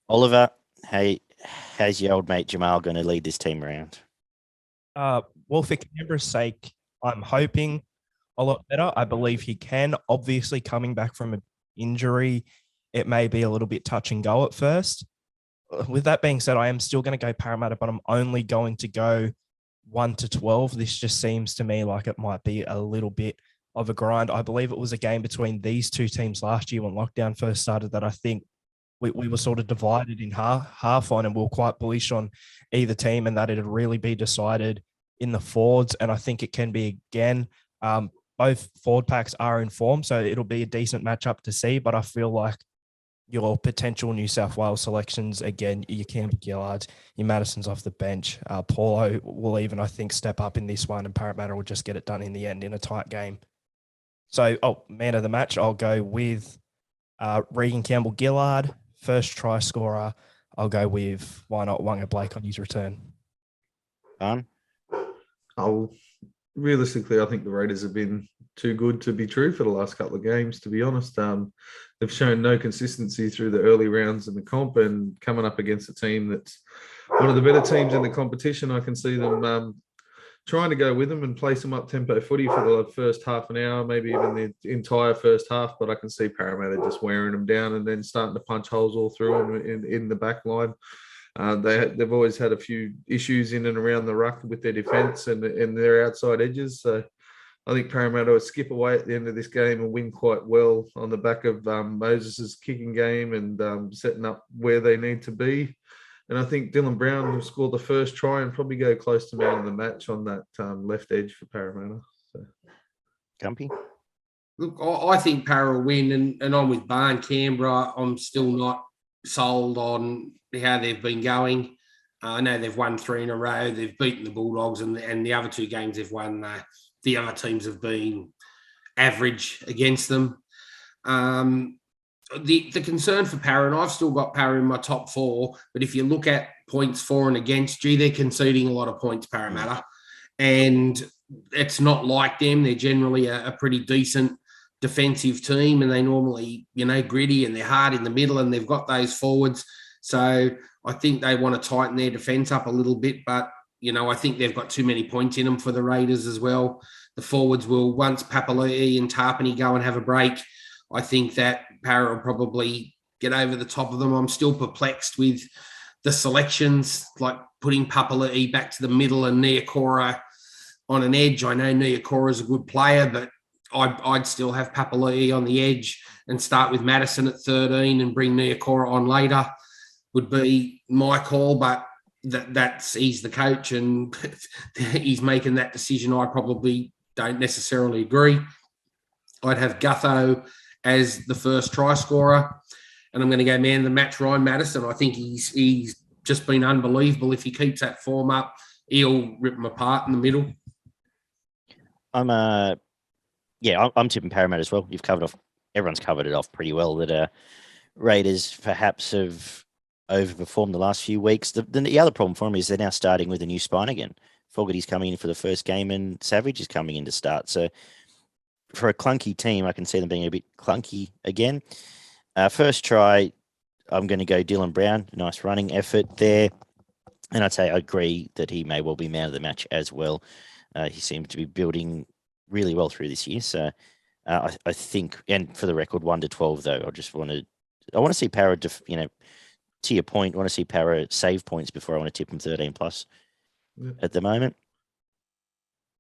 Oliver, hey, how's your old mate Jamal going to lead this team around? Well, for Canberra's sake, I'm hoping a lot better. I believe he can. Obviously, coming back from an injury, it may be a little bit touch and go at first. With that being said, I am still going to go Parramatta, but I'm only going to go 1 to 12. This just seems to me like it might be a little bit of a grind. I believe it was a game between these two teams last year when lockdown first started that I think we were sort of divided in half on, and we were quite bullish on either team, and that it'd really be decided in the forwards. And I think it can be again. Both forward packs are in form, so it'll be a decent matchup to see. But I feel like your potential New South Wales selections, again, your Campbell Gillards, your Madison's off the bench. Paulo will even, I think, step up in this one, and Parramatta will just get it done in the end in a tight game. So, man of the match, I'll go with Regan Campbell Gillard. First try scorer, I'll go with, why not, Wanga Blake on his return. Realistically, I think the Raiders have been too good to be true for the last couple of games, to be honest. They've shown no consistency through the early rounds in the comp, and coming up against a team that's one of the better teams in the competition, I can see them trying to go with them and play some up-tempo footy for the first half an hour, maybe even the entire first half. But I can see Parramatta just wearing them down and then starting to punch holes all through them in the back line. They've always had a few issues in and around the ruck with their defence and their outside edges. So I think Parramatta will skip away at the end of this game and win quite well on the back of Moses's kicking game and setting up where they need to be. And I think Dylan Brown will score the first try and probably go close to man of the match on that left edge for Parramatta. So. Gumpy? Look, I think Parra will win, and I'm with Barn. Canberra, I'm still not sold on how they've been going. I know they've won 3 in a row. They've beaten the Bulldogs, and the other 2 games they've won, the other teams have been average against them. The concern for Parra, and I've still got Parra in my top 4, but if you look at points for and against, they're conceding a lot of points, Parramatta. And it's not like them. They're generally a pretty decent defensive team, and they normally, gritty, and they're hard in the middle, and they've got those forwards. So I think they want to tighten their defence up a little bit, but, I think they've got too many points in them for the Raiders as well. The forwards will, once Papali'i and Tarpany go and have a break, I think that Parra will probably get over the top of them. I'm still perplexed with the selections, like putting Papali'i back to the middle and Niokora on an edge. I know Niokora is a good player, but I'd still have Papali'i on the edge and start with Madison at 13 and bring Niokora on later would be my call, but he's the coach and he's making that decision. I probably don't necessarily agree. I'd have Gutho as the first try scorer, and I'm going to go man of the match, Ryan Madison. I think he's just been unbelievable. If he keeps that form up, he'll rip them apart in the middle. I'm tipping Parramatta as well. Everyone's covered it off pretty well that Raiders perhaps have overperformed the last few weeks. The other problem for them is they're now starting with a new spine again. Fogarty's coming in for the first game and Savage is coming in to start. So for a clunky team, I can see them being a bit clunky again. First try, I'm going to go Dylan Brown. Nice running effort there. And I'd say I agree that he may well be man of the match as well. He seems to be building really well through this year. So I think, and for the record, 1 to 12 though, I want to see Parra, to your point, I want to see Parra save points before I want to tip him 13 plus at the moment.